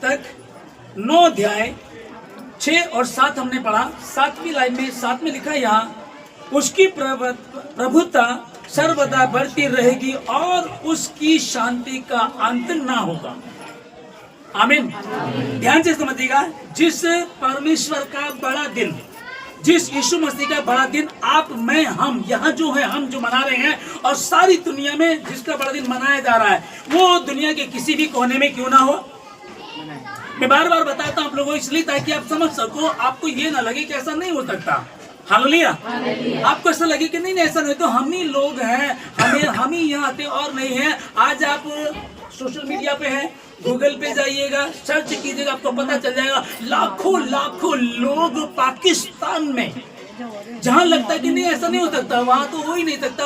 पुस्तक 9 अध्याय 6 और 7 हमने पढ़ा। 7वीं लाइन में 7 में लिखा यहाँ, उसकी प्रभुता सर्वदा बढ़ती रहेगी और उसकी शांति का अंत ना होगा। आमीन। ध्यान से समझिएगा, जिस परमेश्वर का बड़ा दिन, जिस यीशु मसीह का बड़ा दिन आप, मैं, हम यहाँ जो है, हम जो मना रहे हैं और सारी दुनिया में जिसका बड़ा दिन मनाया जा रहा है, वो दुनिया के किसी भी कोने में क्यों ना हो। मैं बार बार बताता हूँ आप लोगों को इसलिए ताकि आप समझ सको, आपको ये ना लगे कि ऐसा नहीं हो सकता। हालेलुया। आपको ऐसा लगे कि नहीं ऐसा नहीं, तो हम ही लोग हैं, हम ही यहाँ आते और नहीं है। आज आप सोशल मीडिया पे हैं, गूगल पे जाइएगा, सर्च कीजिएगा, आपको पता चल जाएगा लाखों लोग पाकिस्तान में, जहाँ लगता है कि नहीं ऐसा नहीं हो सकता, वहां तो हो ही नहीं सकता।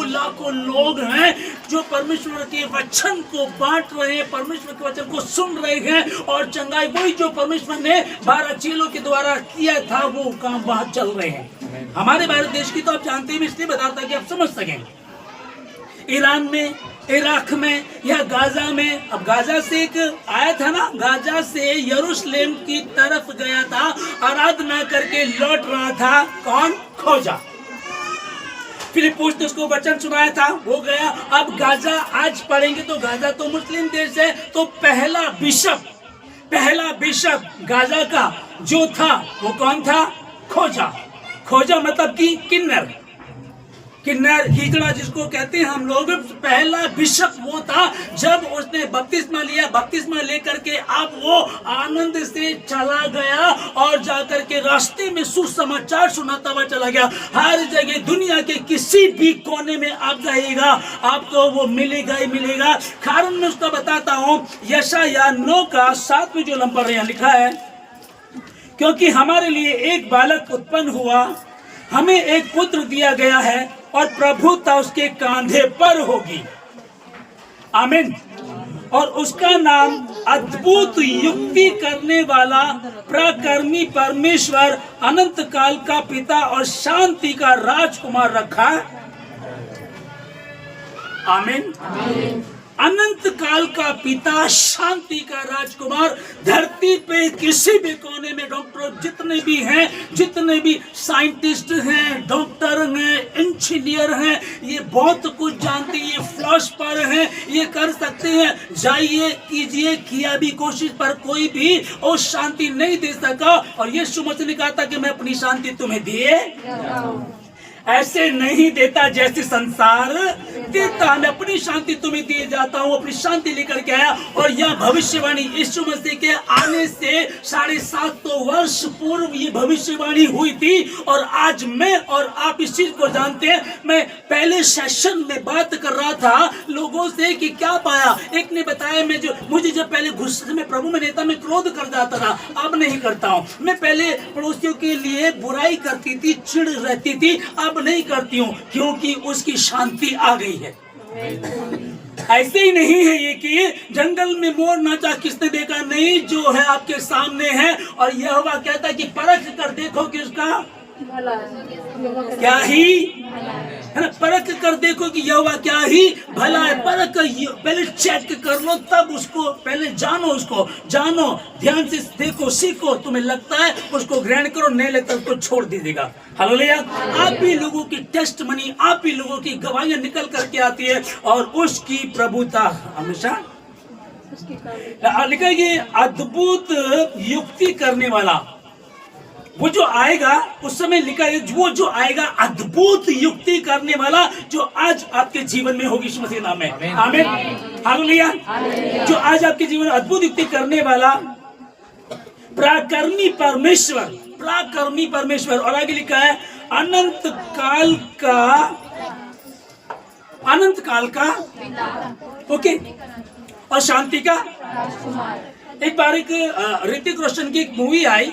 लाखों लोग हैं जो परमेश्वर के वचन को बांट रहे हैं, परमेश्वर के वचन को सुन रहे हैं और चंगाई वही जो परमेश्वर ने 12 चेलों के द्वारा किया था वो काम वहां चल रहे हैं। हमारे भारत देश की तो आप जानते हैं, इसलिए बताता कि आप समझ सकें। ईरान में, इराक में या गाजा में, अब गाजा से एक आया था ना, गाजा से यरूशलेम की तरफ गया था, आराधना करके लौट रहा था, कौन? खोजा। फिलिप्पुस ने उसको वचन सुनाया था, वो गया। अब गाजा आज पढ़ेंगे तो गाजा तो मुस्लिम देश है, तो पहला बिशप गाजा का जो था वो कौन था? खोजा। खोजा मतलब कि किन्नर, हिजड़ा जिसको कहते हैं हम लोग, पहला बिशप वो था। जब उसने बपतिस्मा लिया, बपतिस्मा लेकर के अब वो आनंद से चला गया और जाकर के रास्ते में सुसमाचार सुनाता हुआ चला गया। हर जगह दुनिया के किसी भी कोने में आप जाइएगा, आपको वो मिलेगा ही मिलेगा। कारण मैं उसका बताता हूँ, यशायाह 9 का 7 में जो नंबर यहाँ लिखा है, क्योंकि हमारे लिए एक बालक उत्पन्न हुआ, हमें एक पुत्र दिया गया है और प्रभुता उसके कांधे पर होगी। आमीन। और उसका नाम अद्भुत युक्ति करने वाला, पराक्रमी परमेश्वर, अनंत काल का पिता और शांति का राजकुमार रखा। आमीन। अनंत काल का पिता, शांति का राजकुमार। धरती पे किसी भी कोने में डॉक्टर जितने भी हैं, जितने भी साइंटिस्ट हैं, डॉक्टर हैं, इंजीनियर हैं, ये बहुत कुछ जानते हैं, ये फिलोसफर हैं, ये कर सकते हैं। जाइए कीजिए, किया भी कोशिश, पर कोई भी वो शांति नहीं दे सका। और यीशु मसीह ने कहा था कि मैं अपनी शांति तुम्हें दिए ऐसे नहीं देता जैसे संसार देता, मैं अपनी शांति तुम्हें दिए जाता हूँ। अपनी शांति लेकर के आया। और यह भविष्यवाणी यीशु मसीह के आने से 750 वर्ष पूर्व ये भविष्यवाणी हुई थी। और आज मैं और आप इस चीज को जानते हैं। मैं पहले सेशन में बात कर रहा था लोगों से कि क्या पाया। एक ने बताया, मुझे जब पहले गुस्से में प्रभु में नेता में क्रोध कर जाता था, अब नहीं करता हूँ। मैं पहले पड़ोसियों के लिए बुराई करती थी, चिढ़ रहती थी, अब नहीं करती हूँ, क्योंकि उसकी शांति आ गई है। ऐसे ही नहीं है ये कि जंगल में मोर नाचा किसने देखा, नहीं, जो है आपके सामने है। और यहोवा कहता है कि परख कर देखो कि उसका क्या ही है ना, परख कर देखो कि यहोवा क्या ही भला है। परख कर पहले चेक कर लो, तब उसको पहले जानो, उसको जानो, ध्यान से देखो, सीखो। तुम्हें लगता है उसको ग्रहण करो, नहीं लगता उसको छोड़ दीजिएगा। हालेलुया। आप भी लोगों की टेस्ट मनी, आप भी लोगों की गवाहियां निकल करके आती है और उसकी प्रभुता हमेशा लिखा, ये अद्भुत युक्ति करने वाला, वो जो आएगा उस समय लिखा है, वो जो आएगा अद्भुत युक्ति करने वाला, जो आज आपके जीवन में होगी यीशु मसीह नाम में। आमीन। हालेलुया। जो आज आपके जीवन में अद्भुत युक्ति करने वाला, पराक्रमी परमेश्वर। और आगे लिखा है अनंत काल का ओके, और शांति का। एक बार ऋतिक रोशन की एक मूवी आई,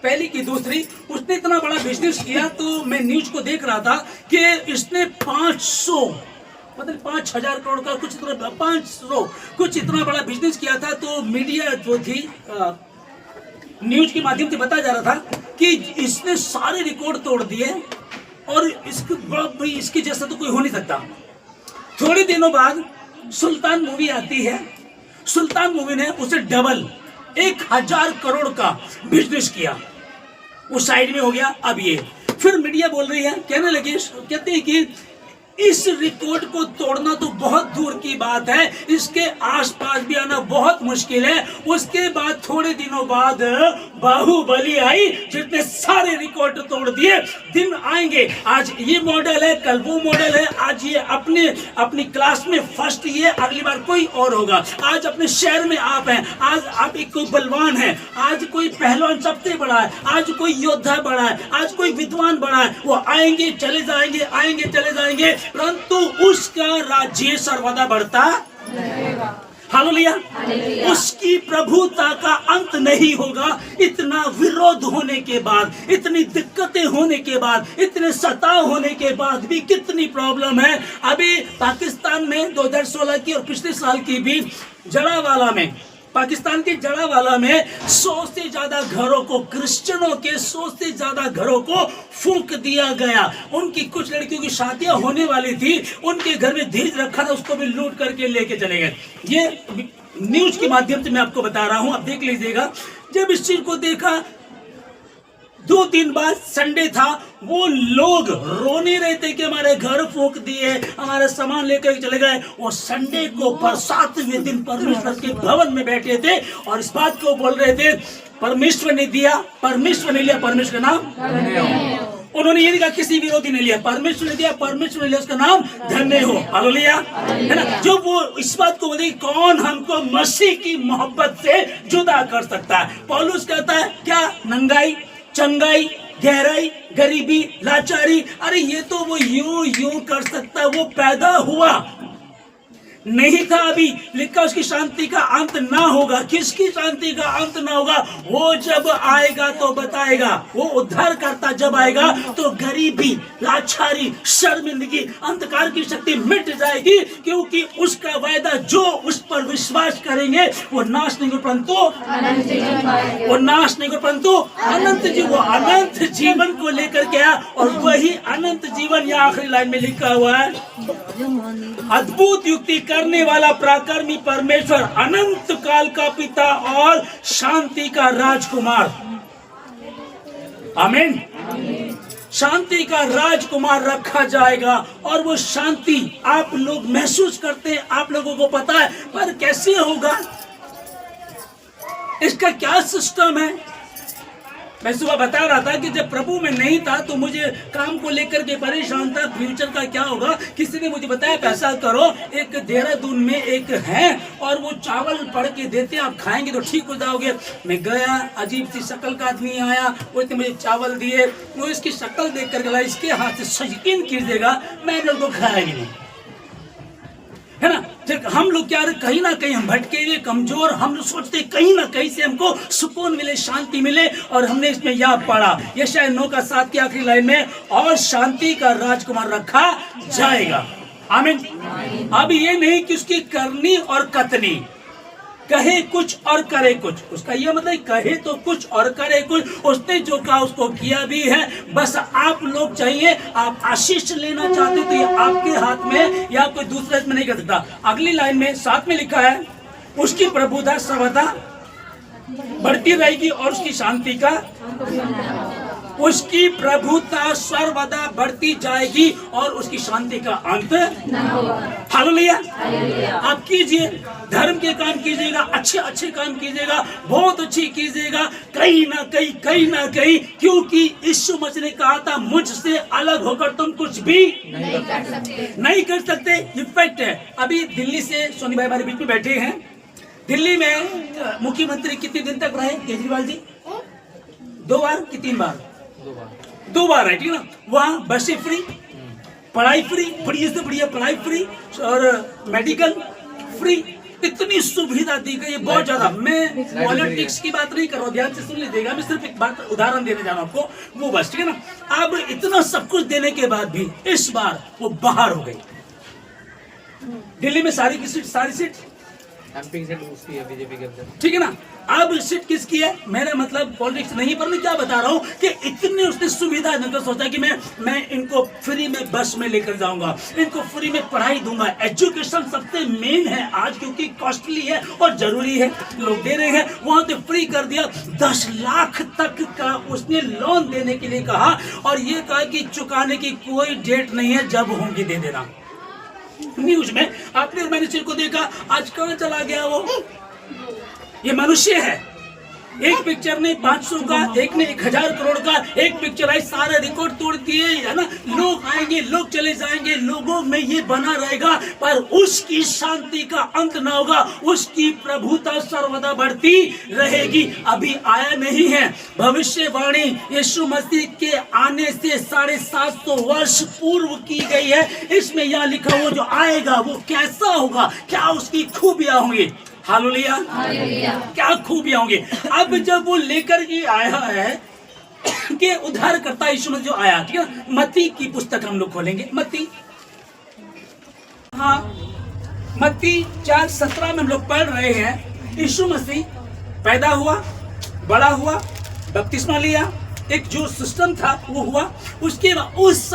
पहली की दूसरी, उसने इतना बड़ा बिजनेस किया। तो मैं न्यूज को देख रहा था कि इसने 5,000 करोड़ का कुछ इतना बड़ा बिजनेस किया था। तो मीडिया जो थी न्यूज के माध्यम से बताया जा रहा था कि इसने सारे रिकॉर्ड तोड़ दिए और इसके जैसा तो कोई हो नहीं सकता। थोड़े दिनों बाद सुल्तान मूवी आती है, सुल्तान मूवी ने उसे डबल 1000 करोड़ का बिजनेस किया, वो साइड में हो गया। अब ये फिर मीडिया बोल रही है, कहने लगे, कहते हैं कि इस रिकॉर्ड को तोड़ना तो बहुत दूर की बात है, इसके आसपास भी आना बहुत मुश्किल है। उसके बाद थोड़े दिनों बाद बाहुबली आई, जिसने सारे रिकॉर्ड तोड़ दिए। दिन आएंगे, आज ये मॉडल है, कल वो मॉडल है, आज ये अपनी क्लास में फर्स्ट, ये अगली बार कोई और होगा। आज अपने शहर में आप हैं, आज आप एक कोई बलवान है, आज कोई पहलवान सबसे बड़ा है, आज कोई योद्धा बड़ा है, आज कोई विद्वान बड़ा है। वो आएंगे चले जाएंगे, आएंगे चले जाएंगे, परंतु उसका राज्य सर्वदा बढ़ता रहेगा। हालेलुया। उसकी प्रभुता का अंत नहीं होगा। इतना विरोध होने के बाद, इतनी दिक्कतें होने के बाद, इतने सताव होने के बाद भी कितनी प्रॉब्लम है। अभी पाकिस्तान में 2016 की और पिछले साल की भी जड़ावाला में, पाकिस्तान के जड़ावाला में 100 से ज्यादा घरों को, क्रिश्चियनों के 100 से ज्यादा घरों को फूंक दिया गया। उनकी कुछ लड़कियों की शादियां होने वाली थी, उनके घर में दहेज रखा था, उसको भी लूट करके लेके चले गए। ये न्यूज के माध्यम से मैं आपको बता रहा हूं, आप देख लीजिएगा। जब इस चीज को देखा, 2 दिन बाद संडे था, वो लोग रोने रहे थे कि हमारे घर फूंक दिए, हमारे सामान लेकर चले गए। और संडे को 7वें दिन परमेश्वर के भवन में बैठे थे और इस बात को बोल रहे थे, परमेश्वर ने दिया, परमेश्वर ने लिया, परमेश्वर का नाम। उन्होंने ये नहीं कहा किसी विरोधी ने लिया, परमेश्वर ने दिया, परमेश्वर ने लिया, उसका नाम धन्य हो। हालेलुया, है ना। जो वो इस बात को बोले, कौन हमको मसीह की मोहब्बत से जुदा कर सकता है। पौलुस कहता है, क्या नंगाई, चंगाई, गहराई, गरीबी, लाचारी, अरे ये तो वो यूं कर सकता है। वो पैदा हुआ नहीं था, अभी लिखा उसकी शांति का अंत ना होगा। किसकी शांति का अंत ना होगा? वो जब आएगा तो बताएगा। वो उद्धार करता जब आएगा तो गरीबी, लाचारी, शर्मिंदगी, अंधकार की शक्ति मिट जाएगी, क्योंकि उसका वायदा, जो उस पर विश्वास करेंगे वो नाश नहीं होगा परंतु वो नाश नहीं होगा परंतु अनंत जीवन, वो अनंत जीवन को लेकर के आया। और वही अनंत जीवन यहाँ आखिरी लाइन में लिखा हुआ है, अद्भुत युक्ति करने वाला पराक्रमी परमेश्वर, अनंत काल का पिता और शांति का राजकुमार। आमीन। शांति का राजकुमार रखा जाएगा। और वो शांति आप लोग महसूस करते हैं, आप लोगों को पता है, पर कैसे होगा, इसका क्या सिस्टम है। मैं सुबह बता रहा था कि जब प्रभु में नहीं था तो मुझे काम को लेकर के परेशान था, फ्यूचर का क्या होगा। किसी ने मुझे बताया पैसा करो, एक देहरादून में एक है और वो चावल पढ़ के देते हैं, आप खाएंगे तो ठीक हो जाओगे। मैं गया, अजीब सी शक्ल का आदमी आया, वो मुझे चावल दिए, वो इसकी शक्ल देख कर गला, इसके हाथ से यकीन कीजिएगा मैंने उनको खाया ही नहीं, है ना। हम लोग क्या, कहीं ना कहीं हम भटके हुए, कमजोर, हम लोग सोचते कहीं ना कहीं से हमको सुकून मिले, शांति मिले। और हमने इसमें यह पढ़ा, यशायाह 9:7 की आखिरी लाइन में, और शांति का राजकुमार रखा जाएगा। आमीन। अब ये नहीं कि उसकी करनी और कतनी, कहे कुछ और करे कुछ, उसका यह मतलब कहे तो कुछ और करे कुछ। उसने जो कहा उसको किया भी है। बस आप लोग चाहिए, आप आशीष लेना चाहते तो ये आपके हाथ में, या कोई दूसरा इसमें नहीं कर सकता। अगली लाइन में 7 में लिखा है, उसकी प्रभुता सर्वदा बढ़ती रहेगी और उसकी शांति का, उसकी प्रभुता सर्वदा बढ़ती जाएगी और उसकी शांति का अंत न होगा। हालेलुया। आप कीजिए, धर्म के काम कीजिएगा, अच्छे अच्छे काम कीजिएगा, बहुत अच्छी कीजिएगा, कहीं ना कहीं, क्योंकि यीशु मसीह ने कहा था, मुझसे अलग होकर तुम कुछ भी नहीं कर सकते। इफेक्ट है। अभी दिल्ली से सोनी भाई हमारे बीच में बैठे हैं। दिल्ली में मुख्यमंत्री कितने दिन तक रहे केजरीवाल जी? 2 बार कि 3 बार? 2 बार है, ठीक ना। वहाँ बसें फ्री, पढ़ाई फ्री, बढ़िया से बढ़िया पढ़ाई फ्री, और मेडिकल फ्री, इतनी सुविधा दी गई है बहुत ज्यादा। मैं पॉलिटिक्स की बात नहीं कर रहा हूँ, ध्यान से सुन लीजिएगा, मैं सिर्फ एक बात उदाहरण देने जा रहा हूँ आपको, वो बस, ठीक है ना। अब इतना सब कुछ देने के बाद भी इस बार वो बाहर हो गई। दिल्ली में सारी सीट एमपी की सीट उसकी है, बीजेपी के अंदर। ठीक है ना। अब सीट किसकी है, मेरा मतलब पॉलिटिक्स नहीं, पर मैं क्या बता रहा हूँ कि इतनी उसने सुविधा देकर सोचा कि मैं इनको फ्री में बस में लेकर जाऊंगा, इनको फ्री में पढ़ाई दूंगा। एजुकेशन सबसे मेन है आज, क्योंकि कॉस्टली है और जरूरी है, लोग दे रहे हैं। वहां तो फ्री कर दिया। 10 लाख तक का उसने लोन देने के लिए कहा, और ये कहा कि चुकाने की कोई डेट नहीं है, जब होंगी दे देना। न्यूज में आपने मैनेजर को देखा, आज कहां चला गया वो। ये मनुष्य है। एक पिक्चर ने 500 का, एक ने 1000 करोड़ का, एक पिक्चर आई सारे रिकॉर्ड तोड़ दिए, है ना। लोग आएंगे, लोग चले जाएंगे, लोगों में ये बना रहेगा, पर उसकी शांति का अंत ना होगा, उसकी प्रभुता सर्वदा बढ़ती रहेगी। अभी आया नहीं है। भविष्यवाणी यीशु मसीह के आने से 750 वर्ष पूर्व की गई है। इसमें यह लिखा हुआ जो आएगा वो कैसा होगा, क्या उसकी खूबियां होंगी। हालेलुया, क्या खूबियां होंगी। अब जब वो लेकर के आया है कि उद्धारकर्ता यीशु मसीह जो आया, ठीक है। मत्ती की पुस्तक हम लोग खोलेंगे, मत्ती, हाँ, मत्ती 4:17 में हम लोग पढ़ रहे हैं। यीशु मसीह पैदा हुआ, बड़ा हुआ, बपतिस्मा लिया, एक जो सिस्टम था वो हुआ। उसके बाद उस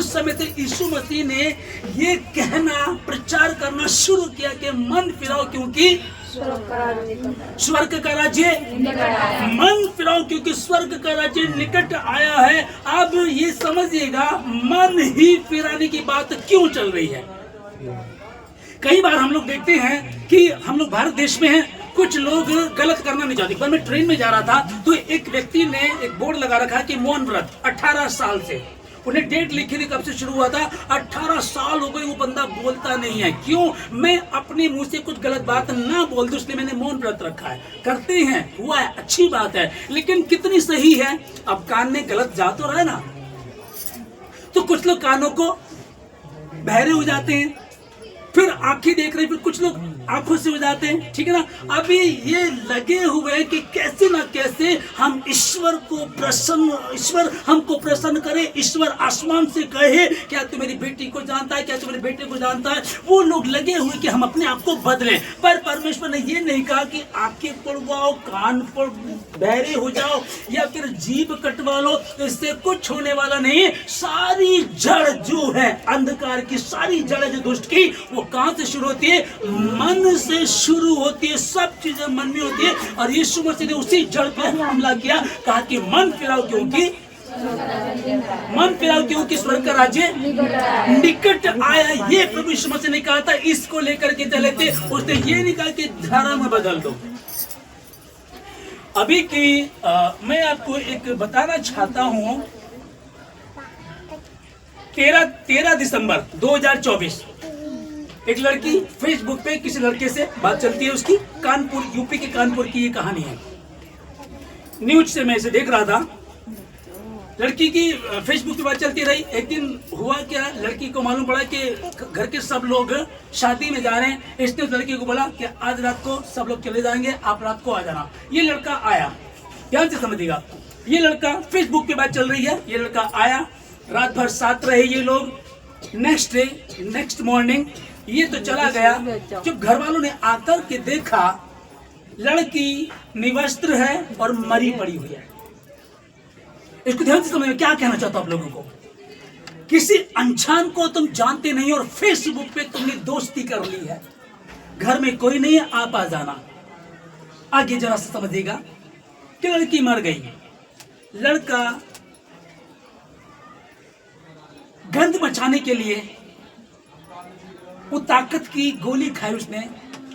समय से यीशु मसीह ने ये कहना, प्रचार करना शुरू किया कि मन फिराओ क्योंकि स्वर्ग का राज्य, मन फिराओ क्योंकि स्वर्ग का राज्य निकट आया है। अब ये समझिएगा मन ही फिराने की बात क्यों चल रही है। कई बार हम लोग देखते हैं कि हम लोग भारत देश में हैं, कुछ लोग गलत करना नहीं चाहते। पर मैं ट्रेन में जा रहा था तो एक व्यक्ति ने एक बोर्ड लगा रखा कि मौन व्रत 18 साल से, उन्हें डेट लिखी थी कब से शुरू हुआ था, 18 साल हो गए, वो बंदा बोलता नहीं है। क्यों? मैं अपने मुंह से कुछ गलत बात ना बोल दूं, इसलिए मैंने मौन व्रत रखा है। करते हैं, हुआ है, अच्छी बात है, लेकिन कितनी सही है। अब कान में गलत जा तो रहा है ना, तो कुछ लोग कानों को बहरे हो जाते हैं, फिर आंखें देख रहे, फिर कुछ लोग आंखों से हो जाते हैं, ठीक है ना। अभी ये लगे हुए कि कैसे ना कैसे हम ईश्वर हमको प्रसन्न करे, ईश्वर आसमान से कहे क्या तू मेरी बेटी को जानता है, क्या तू मेरे बेटे को जानता है। वो लोग लगे हुए कि हम अपने आप को बदलें, पर परमेश्वर ने ये नहीं कहा कि आंखें पड़वाओ, कान पर बहरे हो जाओ या फिर जीभ कटवा लो, इससे कुछ होने वाला नहीं। सारी जड़ जो है अंधकार की, सारी जड़ जो दुष्ट की, वो कहां से शुरू होती है? मन से शुरू होती है। सब चीजें मन में होती है, और यीशु मसीह ने उसी जड़ पे हमला किया, कहा कि मन फिराओ क्योंकि स्वर्ग का राज्य निकट आया। ये प्रभु यीशु मसीह ने कहा था, इसको लेकर के चले थे। उसने ये नहीं कहा कि धर्म बदल दो। अभी की मैं आपको एक बताना चाहता हूं, 13 दिसंबर 2024 एक लड़की फेसबुक पे किसी लड़के से बात चलती है, उसकी कानपुर, यूपी के कानपुर की ये कहानी है। न्यूज से मैं इसे देख रहा था। लड़की की फेसबुक पे बात चलती रही। एक दिन हुआ क्या, लड़की को मालूम पड़ा कि घर के सब लोग शादी में जा रहे हैं। इसने उस लड़की को बोला कि आज रात को सब लोग चले जाएंगे, आप रात को आ जाना। ये लड़का आया, ध्यान से समझिएगा। ये लड़का, फेसबुक पे बात चल रही है, ये लड़का आया, रात भर साथ रहे ये लोग। नेक्स्ट मॉर्निंग ये तो चला गया। जब घर वालों ने आकर के देखा, लड़की निवस्त्र है और मरी पड़ी हुई है। इसको ध्यान से समझिए, क्या कहना चाहता हूं आप लोगों को। किसी अनजान को तुम जानते नहीं और फेसबुक पे तुमने दोस्ती कर ली है। घर में कोई नहीं है, आप आ जाना। आगे जरा से समझिएगा कि लड़की मर गई, लड़का गंध मचाने के लिए वो ताकत की गोली खाई उसने,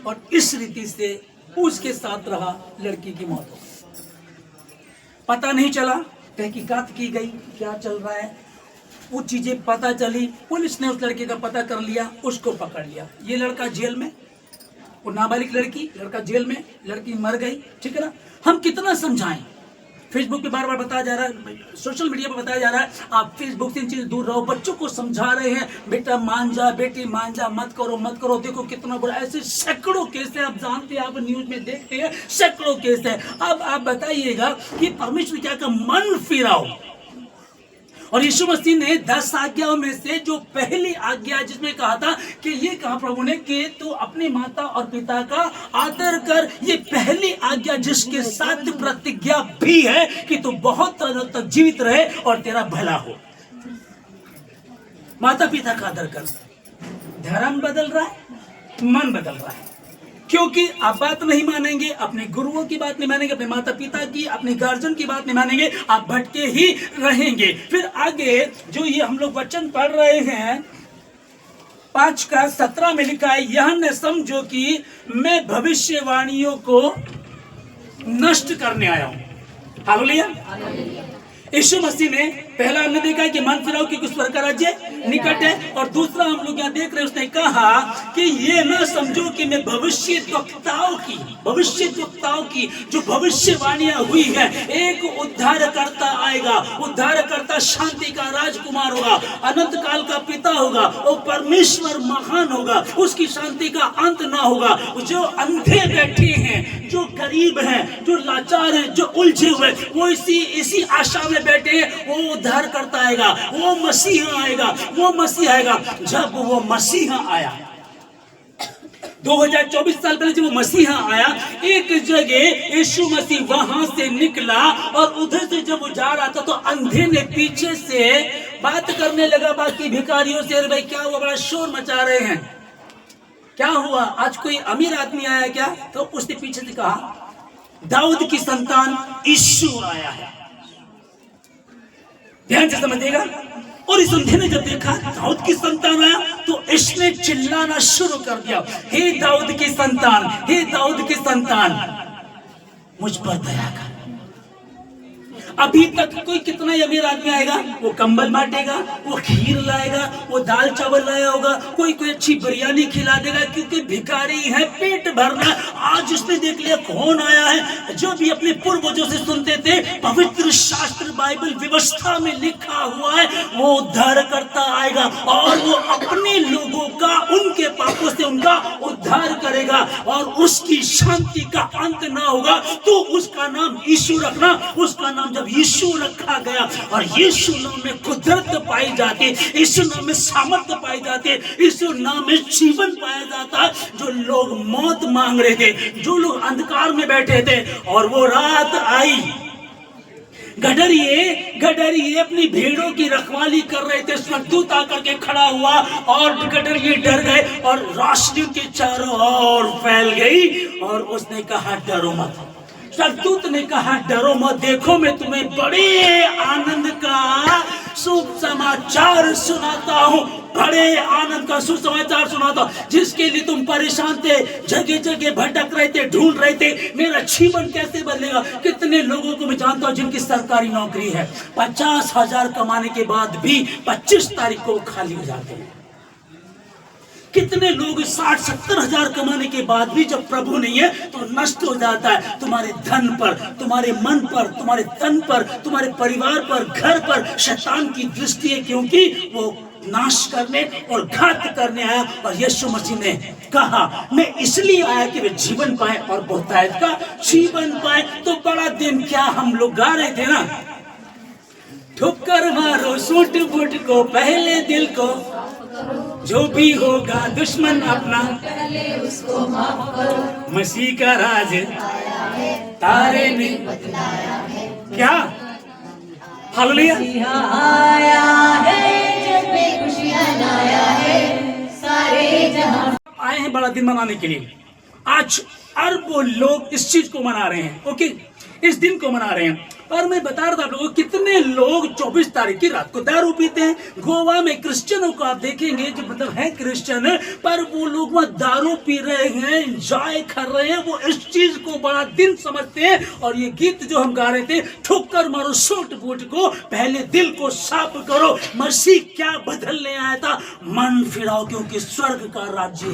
और इस रीति से उसके साथ रहा। लड़की की मौत हो गई, पता नहीं चला, तहकीकात की गई क्या चल रहा है, वो चीजें पता चली। पुलिस ने उस लड़के का पता कर लिया, उसको पकड़ लिया। ये लड़का जेल में, वो नाबालिग लड़की, लड़का जेल में, लड़की मर गई, ठीक है ना। हम कितना समझाएं, फेसबुक पे बार बार बताया जा रहा है, सोशल मीडिया पे बताया जा रहा है, आप फेसबुक से इन चीज दूर रहो। बच्चों को समझा रहे हैं, बेटा मान जा, बेटी मान जा, मत करो। देखो कितना बुरा, ऐसे सैकड़ों केस है, आप जानते हैं, आप न्यूज में देखते हैं, सैकड़ों केस है। अब आप बताइएगा कि परमेश्वर क्या कहा, मन फिराओ। और यीशु मसीह ने 10 आज्ञाओं में से जो पहली आज्ञा जिसमें कहा था कि ये कहा प्रभु ने कि तू अपनी माता और पिता का आदर कर, ये पहली आज्ञा जिसके साथ प्रतिज्ञा भी है कि तू बहुत सालों तक जीवित रहे और तेरा भला हो। माता पिता का आदर कर। धर्म बदल रहा है, मन बदल रहा है, क्योंकि आप बात नहीं मानेंगे, अपने गुरुओं की बात नहीं मानेंगे, अपने माता पिता की, अपने गार्जियन की बात नहीं मानेंगे, आप भटके ही रहेंगे। फिर आगे जो ये हम लोग वचन पढ़ रहे हैं 5:17 में लिखा है, यह न समझो कि मैं भविष्यवाणियों को नष्ट करने आया हूं। हालेलुया। यीशु मसीह ने पहला हमने देखा कि मन फिराओ कि उस पर का राज्य निकट है, और दूसरा हम लोग यहाँ देख रहे हैं उसने कहा कि ये ना समझो कि मैं भविष्यद्वक्ताओं की जो भविष्यवाणियां हुई है, एक उद्धारकर्ता आएगा, उद्धारकर्ता शांति का राजकुमार होगा, अनंत काल का पिता होगा, वो परमेश्वर महान होगा, उसकी शांति का अंत ना होगा। जो अंधे बैठे हैं, जो गरीब हैं, जो लाचार हैं, जो उलझे हुए, वो इसी आशा में बैठे हैं, वो उद्धार करता आएगा, वो मसीहा आएगा, वो मसीहा आएगा। जब वो मसीहा आया 2024 साल पहले जब वो मसीहा आया, एक जगह यीशु मसीह वहां से निकला और उधर से जब वो जा रहा था तो अंधे ने पीछे से बात करने लगा बाकी भिखारियों से, अरे भाई क्या हुआ, बड़ा शोर मचा रहे हैं, क्या हुआ, आज कोई अमीर आदमी आया क्या? तो उसने पीछे से कहा दाऊद की संतान यीशु आया है। ध्यान से समझिएगा। और इस अंधे ने जब देखा दाऊद की संतान आया तो इसने चिल्लाना शुरू कर दिया, हे दाऊद की संतान, हे दाऊद की संतान, मुझ पर दया कर। अभी तक कोई कितना ही अमीर आदमी आएगा, वो कंबल बांटेगा, वो खीर लाएगा, वो दाल चावल लाया होगा, कोई अच्छी बिरयानी खिला देगा, क्योंकि भिखारी है, पेट भरना। आज उसने देख लिया कौन आया है, जो भी अपने पूर्वजों से सुनते थे, पवित्र शास्त्र बाइबल व्यवस्था में लिखा हुआ है, वो उद्धार करता आएगा और वो अपने लोगों का, उनके पापों से उनका उद्धार करेगा और उसकी शांति का अंत ना होगा। तो उसका नाम यीशु रखना। उसका नाम जब यीशु रखा गया और यीशु नाम में कुदरत पाई जाती, यीशु नाम में सामर्थ्य पाई जाती, यीशु नाम में जीवन पाया जाता। जो लोग मौत मांग रहे थे, जो लोग अंधकार में बैठे थे, और वो रात आई, गडरिए अपनी भेड़ों की रखवाली कर रहे थे, स्वर्गदूत आकर के खड़ा हुआ और गडरिए डर गए और रोशनी के चारों ओर फैल गई और उसने कहा डरो मत। स्वर्गदूत ने कहा डरो मत, देखो मैं तुम्हें बड़े आनंद का सुसमाचार सुनाता हूँ, बड़े आनंद का सुसमाचार सुनाता हूँ, जिसके लिए तुम परेशान थे, जगह जगह भटक रहे थे, ढूंढ रहे थे मेरा जीवन कैसे बदलेगा। कितने लोगों को मैं जानता हूँ जिनकी सरकारी नौकरी है, 50,000 कमाने के बाद भी 25 तारीख को खाली हो जाते हैं। कितने लोग 60-70 हजार कमाने के बाद भी जब प्रभु नहीं है तो नष्ट हो जाता है। तुम्हारे धन पर, तुम्हारे मन पर, तुम्हारे तन पर, तुम्हारे परिवार पर, घर पर शैतान की दृष्टि है, क्योंकि वो नाश करने और घात करने आया। और यीशु मसीह ने कहा मैं इसलिए आया कि वे जीवन पाए और बहुतायत का जीवन पाए। तो बड़ा दिन क्या हम लोग गा रहे थे ना, ठोकर मारो सूट बूट को, पहले दिल को, जो भी होगा दुश्मन अपना उसको माफ करो, मसीह का राज तारे ने बतलाया है। क्या हालेलुया आया है, जग में खुशियां लाया है, सारे जहां आए हैं बड़ा दिन मनाने के लिए। आज अरबों लोग इस चीज को मना रहे हैं, ओके, इस दिन को मना रहे हैं। और मैं बता रहा था आप लोगों को, कितने लोग 24 तारीख की रात को दारू पीते हैं। गोवा में क्रिश्चियनों को आप देखेंगे जो मतलब है क्रिश्चियन, पर वो लोग वहाँ दारू पी रहे हैं, एंजॉय कर रहे हैं, वो इस चीज को बड़ा दिन समझते हैं। और ये गीत जो हम गा रहे थे, ठोकर मारो सूट बूट को, पहले दिल को साफ करो, मसीह क्या बदलने आया था, मन फिराओ क्योंकि स्वर्ग का राज्य,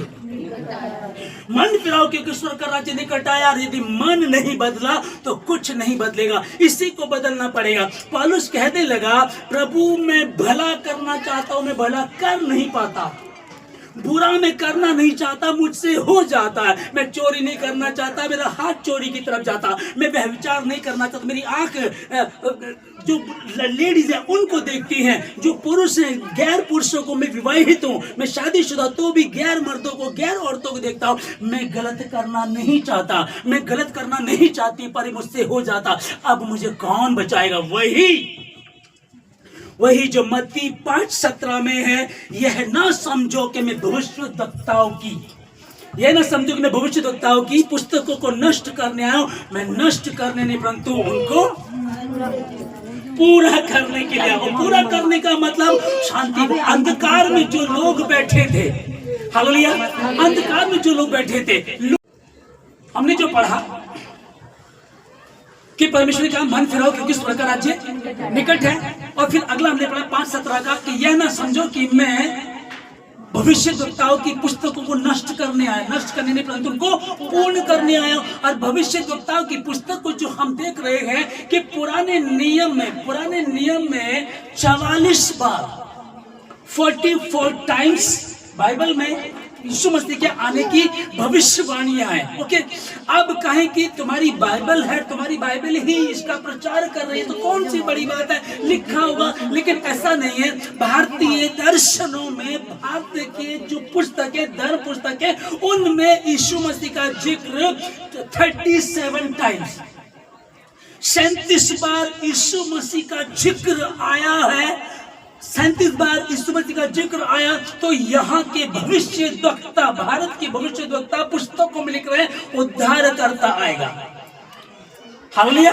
मन फिराओ क्योंकि स्वर्ग का राज्य निकट आया। यदि मन नहीं बदला तो कुछ नहीं बदलेगा, इसी को बदलना पड़ेगा। पौलुस कहने लगा प्रभु मैं भला करना चाहता हूं, मैं भला कर नहीं पाता। बुरा मैं करना नहीं चाहता, मुझसे हो जाता है। मैं चोरी नहीं करना चाहता, मेरा हाथ चोरी की तरफ जाता। मैं व्यभिचार नहीं करना चाहता, मेरी आंख जो लेडीज है उनको देखती हैं। जो पुरुष हैं, गैर पुरुषों को, मैं विवाहित हूँ, मैं शादीशुदा तो भी गैर मर्दों को, गैर औरतों को देखता हूँ। मैं गलत करना नहीं चाहता, मैं गलत करना नहीं चाहती, पर मुझसे हो जाता। अब मुझे कौन बचाएगा? वही जो मत्ती 5:17 में है, यह ना समझो कि मैं भविष्यद्वक्ताओं की, यह ना समझो कि मैं भविष्यद्वक्ताओं की पुस्तकों को नष्ट करने आया हूं। मैं नष्ट करने नहीं, परंतु उनको पूरा करने के लिए। और पूरा करने का मतलब शांति। अंधकार में जो लोग बैठे थे, हालेलुया, अंधकार में जो लोग बैठे थे, हमने जो पढ़ा कि परमेश्वर का मन फिराओ क्योंकि स्वर्ग का राज्य निकट है। और फिर अगला हमने पढ़ा 5:17 का कि यह ना समझो कि मैं भविष्यद्वक्ताओं की पुस्तकों को नष्ट करने आया, नष्ट करने नहीं परंतु उनको पूर्ण करने आया। और भविष्यद्वक्ताओं की पुस्तक को जो हम देख रहे हैं कि पुराने नियम में 44 बार 44 टाइम्स बाइबल में यीशु मसीह के आने की भविष्यवाणियां हैं। ओके, अब कहें कि तुम्हारी बाइबल है, तुम्हारी बाइबल ही इसका प्रचार कर रही है, तो कौन सी बड़ी बात है, लिखा होगा। लेकिन ऐसा नहीं है। भारतीय दर्शनों में भारत के जो पुस्तकें, धर्म पुस्तकें, उनमें यीशु मसीह का जिक्र 37 टाइम्स, 37 बार यीशु मसीह का जिक्र आया है। 37 बार यीशु मसीह का जिक्र आया। तो यहाँ के भविष्यद्वक्ता, भारत के भविष्यद्वक्ता पुस्तकों में लिख रहे हैं उद्धारकर्ता आएगा। हालेलुया,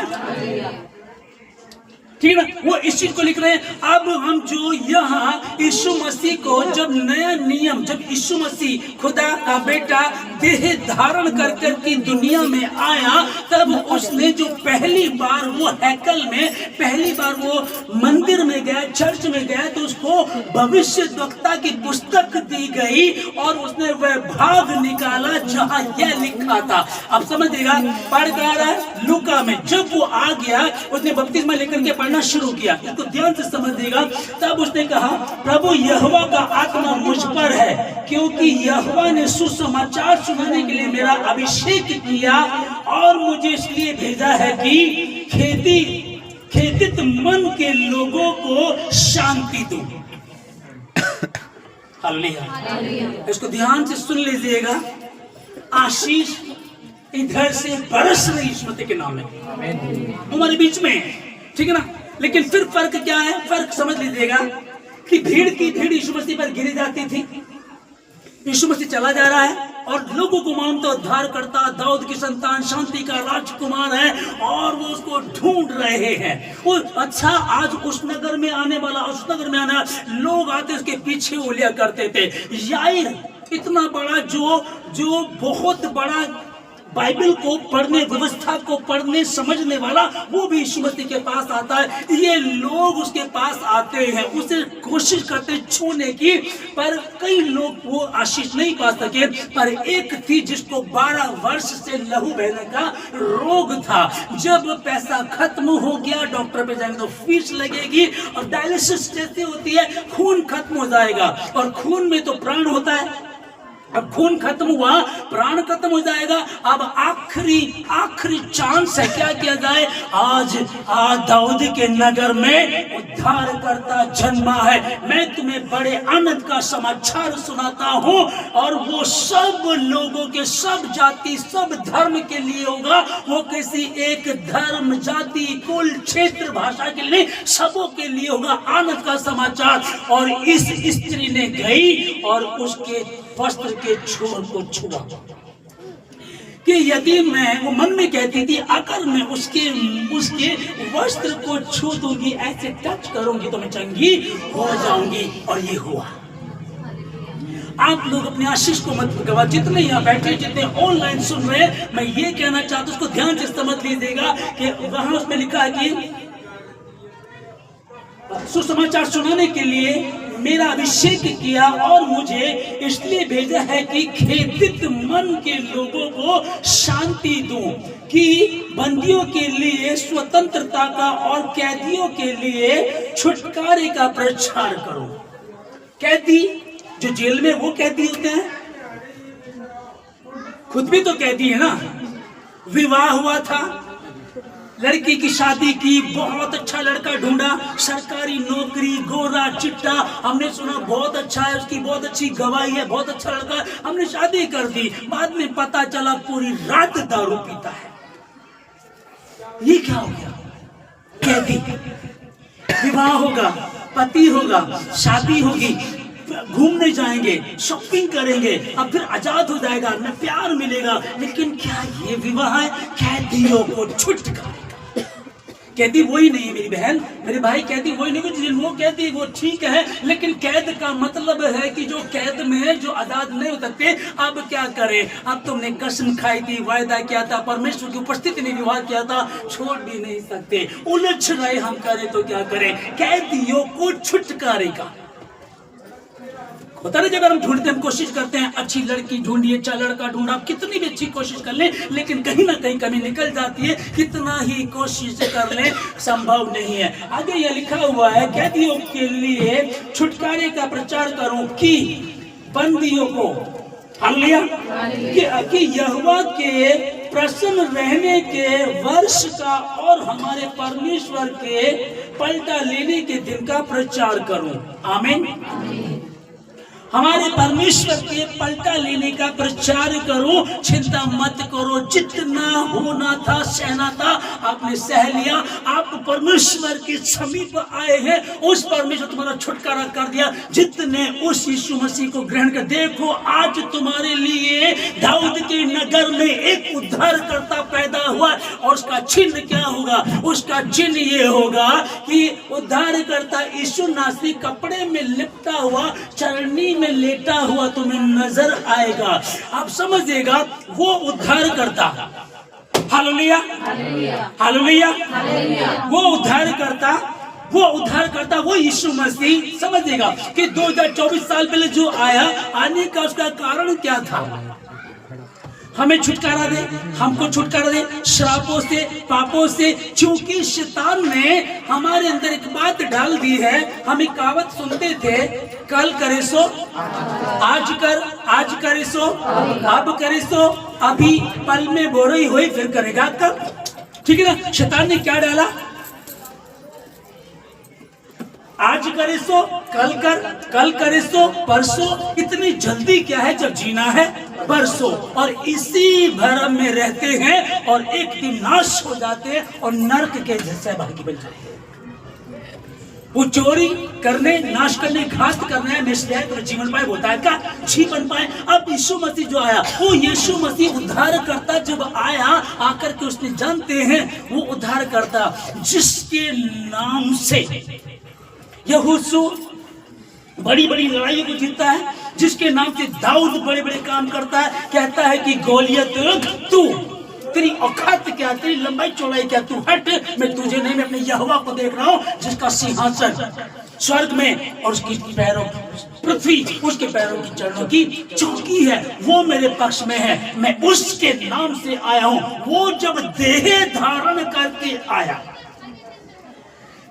ठीक है ना, वो इस चीज को लिख रहे हैं। अब हम जो यहाँ यीशु मसीह को, जब नया नियम, जब यीशु मसीह खुदा का बेटा देह धारण कर की दुनिया में आया, तब उसने जो पहली बार वो हैकल में, पहली बार वो मंदिर में गया, चर्च में गया, तो उसको भविष्यद्वक्ता की पुस्तक दी गई और उसने वह भाग निकाला जहां यह लिखा था। अब समझिएगा, पढ़ रहा है लूका में, जब वो आ गया उसने बपतिस्मा लेकर के पढ़ना शुरू किया। इसको ध्यान से समझिएगा। तब उसने कहा, प्रभु यहोवा का आत्मा मुझ पर है, क्योंकि यहोवा ने सुसमाचार सुनाने के लिए मेरा अभिषेक किया और मुझे इसलिए भेजा है कि खेदित मन के लोगों को शांति दूं। हालेलुया, इसको ध्यान से सुन लीजिएगा। आशीष इधर से बरस रही यीशु मसीह के नाम में हमारे बीच में, ठीक है ना। लेकिन फिर फर्क क्या है? फर्क समझ लीजिएगा कि भीड़ की भीड़ यीशु मसीह पर गिरी जाती थी। यीशु मसीह चला जा रहा है और लोगों को मानता उद्धार करता, दाऊद की संतान, शांति का राजकुमार है, और वो उसको ढूंढ रहे हैं। वो अच्छा, आज उस नगर में आने वाला, उस नगर में आने वाला, लोग आते उसके पीछे उलिया करते थे। याईर इतना बड़ा, जो बहुत बड़ा बाइबल को पढ़ने, व्यवस्था को पढ़ने समझने वाला, वो भी यीशु मसीह के पास आता है। ये लोग उसके पास आते हैं, उसे कोशिश करते छूने की, पर कई लोग वो आशीष नहीं पा सके। पर एक थी जिसको 12 वर्ष से लहू बहने का रोग था। जब पैसा खत्म हो गया, डॉक्टर पे जाएंगे तो फीस लगेगी, और डायलिसिस जैसे होती है, खून खत्म हो जाएगा, और खून में तो प्राण होता है। अब खून खत्म हुआ, प्राण खत्म हो जाएगा। अब आखिरी चांस है, क्या किया जाए? आज दाऊद के नगर में उद्धारकर्ता जन्मा है। मैं तुम्हें बड़े आनंद का समाचार सुनाता हूँ, और वो सब लोगों के, सब जाति, सब धर्म के लिए होगा। वो किसी एक धर्म, जाति, कुल, क्षेत्र, भाषा के लिए, सबों के लिए होगा आनंद का समाचार। और इस स्त्री ने गई और उसके वस्त्र के छोर को छुआ, कि यदि मैं, वो मन में कहती थी, अगर मैं उसके वस्त्र को छू दूंगी, ऐसे टच करूंगी, तो मैं चंगी हो जाऊंगी। और ये हुआ। आप लोग अपने आशीष को मत गवा। जितने यहाँ बैठे, जितने ऑनलाइन सुन रहे हैं, मैं ये कहना चाहता हूं, उसको ध्यान से समझ लीजिएगा कि वहां उसमें लिखा है कि सुसमाचार सुनाने के लिए मेरा अभिषेक किया और मुझे इसलिए भेजा है कि खेदित मन के लोगों को शांति दूं, कि बंदियों के लिए स्वतंत्रता का और कैदियों के लिए छुटकारे का प्रचार करूं। कैदी जो जेल में वो कैदी होते हैं, खुद भी तो कैदी है ना। विवाह हुआ था, लड़की की शादी की, बहुत अच्छा लड़का ढूंढा, सरकारी नौकरी, गोरा चिट्टा, हमने सुना बहुत अच्छा है, उसकी बहुत अच्छी गवाही है, बहुत अच्छा लड़का है, हमने शादी कर दी। बाद में पता चला पूरी रात दारू पीता है। ये क्या हो गया? कैदी। विवाह होगा, पति होगा, शादी होगी, घूमने जाएंगे, शॉपिंग करेंगे, अब फिर आजाद हो जाएगा, हमें प्यार मिलेगा। लेकिन क्या ये विवाह है? कैदियों को छुटकारा। कैदी वही नहीं है मेरी बहन, मेरे भाई, कैदी वही नहीं। वो कैदी वो ठीक है, लेकिन कैद का मतलब है कि जो कैद में है, जो आजाद नहीं हो सकते। अब क्या करें? अब तुमने कसम खाई थी, वायदा किया था, परमेश्वर की उपस्थिति में विवाह किया था, छोड़ भी नहीं सकते। उलझ रहे हम, करें तो क्या करें? कैदियों को छुटकारे का होता है। जब हम ढूंढते, हम कोशिश करते हैं, अच्छी लड़की ढूंढिए, अच्छा लड़का ढूंढा, कितनी भी अच्छी कोशिश कर ले, लेकिन कहीं ना कहीं कमी निकल जाती है। कितना ही कोशिश कर ले, संभव नहीं है। आगे यह लिखा हुआ है, कैदियों के लिए छुटकारे का प्रचार करूं कि बंदियों को, हालेलुया, कि यहोवा के प्रसन्न रहने के वर्ष का और हमारे परमेश्वर के पलटा लेने के दिन का प्रचार करूं। आमीन। हमारे परमेश्वर के पलटा लेने का प्रचार करो। चिंता मत करो, जितना होना था, सहना था, आपने सह लिया। आप परमेश्वर के समीप आए हैं, उस परमेश्वर तुम्हारा छुटकारा कर दिया। जितने उस यीशु मसीह को ग्रहण कर, देखो आज तुम्हारे लिए दाऊद के नगर में एक उद्धारकर्ता पैदा हुआ, और उसका चिन्ह क्या होगा? उसका चिन्ह ये होगा कि उद्धारकर्ता यीशु नासरी कपड़े में लिपटा हुआ, चरनी में लेटा हुआ तुम्हें नजर आएगा। आप समझिएगा, वो उद्धार करता, हालेलुया हालेलुया, वो उद्धार करता, वो यीशु मसीह। समझिएगा कि 2024 साल पहले जो आया, आने का उसका कारण क्या था? हमें छुटकारा दे, हमको छुटकारा दे श्रापों से, पापों से। क्योंकि शैतान ने हमारे अंदर एक बात डाल दी है। हम एक कहावत सुनते थे, कल करे सो आज कर, आज करे सो अब करे सो, अभी पल में बोरई हुई फिर करेगा कब। ठीक है ना? शैतान ने क्या डाला? आज करे सो कल कर, कल करे सो परसों। इतनी जल्दी क्या है जब जीना है परसों, और इसी भरम में रहते हैं और एक दिन नाश हो जाते हैं और नरक के सहभागी बन जाते हैं। वो चोरी करने, नाश करने, घात करने में जीवन पाए, होता है क्या? जीवन पाए। अब यीशु मसीह जो आया, वो यीशु मसीह उद्धार करता जब आया, आकर के उसने, जानते हैं वो उद्धार करता जिसके नाम से यहोशू बड़ी बड़ी लड़ाइयों को जीतता है, जिसके नाम से दाऊद बड़े बड़े काम करता है। कहता है कि गोलियत, तू, तेरी औकात क्या, तेरी लंबाई चौड़ाई क्या, तू हट, मैं तुझे नहीं, मैं अपने यहोवा को देख रहा हूं, जिसका सिंहासन स्वर्ग में और उसकी पैरों, पृथ्वी उसके पैरों की चरणों की चौकी है, वो मेरे पक्ष में है। मैं उसके नाम से आया हूं। वो जब देह धारण करके आया,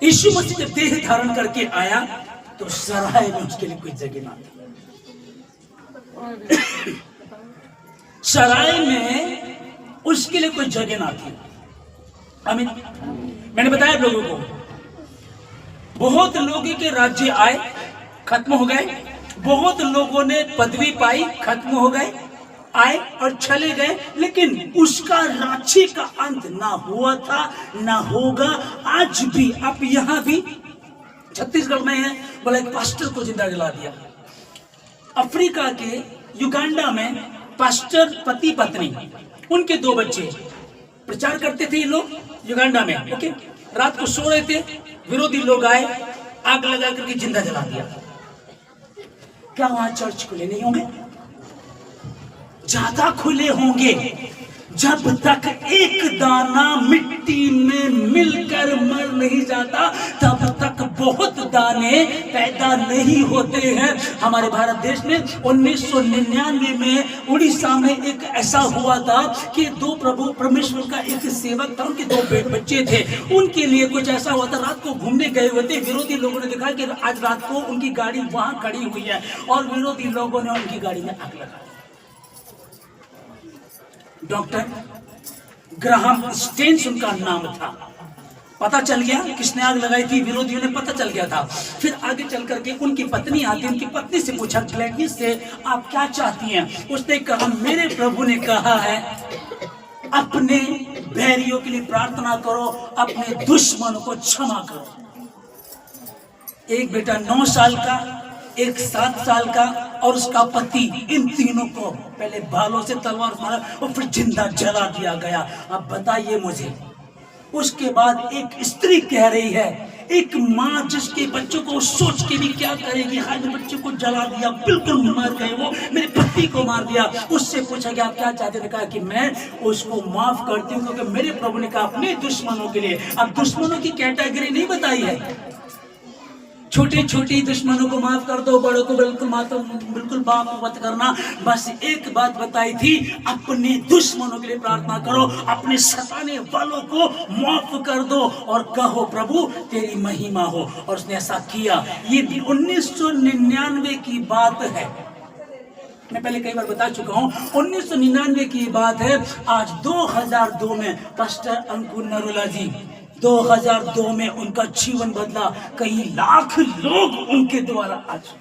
यीशु मसीह जब देह धारण करके आया, तो सराय में उसके लिए कोई जगह ना थी। सराय में उसके लिए कोई जगह ना थी। आमीन। मैंने बताया लोगों को, बहुत लोगों के राज्य आए, खत्म हो गए। बहुत लोगों ने पदवी पाई, खत्म हो गए, आए और चले गए। लेकिन उसका राज्य का अंत ना हुआ था, ना होगा। आज भी, आप यहां भी छत्तीसगढ़ में है, बोला एक पास्टर को जिंदा जला दिया। अफ्रीका के युगांडा में पास्टर, पति पत्नी, उनके 2 बच्चे प्रचार करते थे ये लोग युगांडा में। ओके, रात को सो रहे थे, विरोधी लोग आए, आग लगा करके जिंदा जला दिया। क्या वहां चर्च खुले नहीं होंगे? ज्यादा खुले होंगे। जब तक एक दाना मिट्टी में मिलकर मर नहीं जाता, तब तक बहुत दाने पैदा नहीं होते हैं। हमारे भारत देश में 1999 में उड़ीसा में एक ऐसा हुआ था कि दो प्रभु परमेश्वर का एक सेवक था, उनके 2 बच्चे थे। उनके लिए कुछ ऐसा हुआ था, रात को घूमने गए हुए थे। विरोधी लोगों ने देखा कि आज रात को उनकी गाड़ी वहां खड़ी हुई है और विरोधी लोगों ने उनकी गाड़ी में आग लगा दी। डॉक्टर ग्राहम स्टेन्स उनका नाम था। पता चल गया किसने आग लगाई थी, विरोधियों ने पता चल गया था। फिर आगे चल करके उनकी पत्नी आती, उनकी पत्नी से पूछा ग्लैडीस से आप क्या चाहती हैं? उसने कहा मेरे प्रभु ने कहा है अपने बैरियों के लिए प्रार्थना करो, अपने दुश्मनों को क्षमा करो। एक बेटा 9 साल का, एक 7 साल का और उसका पति, इन तीनों को पहले बालों से तलवार मारा और फिर जिंदा जला दिया गया। अब बताइए मुझे, उसके बाद एक स्त्री कह रही है, एक माँ जिसके बच्चों को सोच के भी क्या करेगी, हाय मेरे बच्चे को जला दिया, बिल्कुल मर गए, वो मेरे पति को मार दिया। उससे पूछा कि आप क्या चाहते हैं? कहा कि मैं उसको माफ करती हूँ क्योंकि मेरे प्रभु ने कहा अपने दुश्मनों के लिए। अब दुश्मनों की कैटेगरी नहीं बताई है, छोटी छोटी दुश्मनों को माफ कर दो, बड़ों को बिल्कुल माफ मत करना। बस एक बात बताई थी, अपने दुश्मनों के लिए प्रार्थना करो, अपने सताने वालों को माफ कर दो और कहो प्रभु तेरी महिमा हो। और उसने ऐसा किया। ये 1999 की बात है, मैं पहले कई बार बता चुका हूं। 1999 की बात है। आज 2002 में पास्टर अंकुर नरोला जी 2002 में उनका जीवन बदला। कई लाख लोग उनके द्वारा आज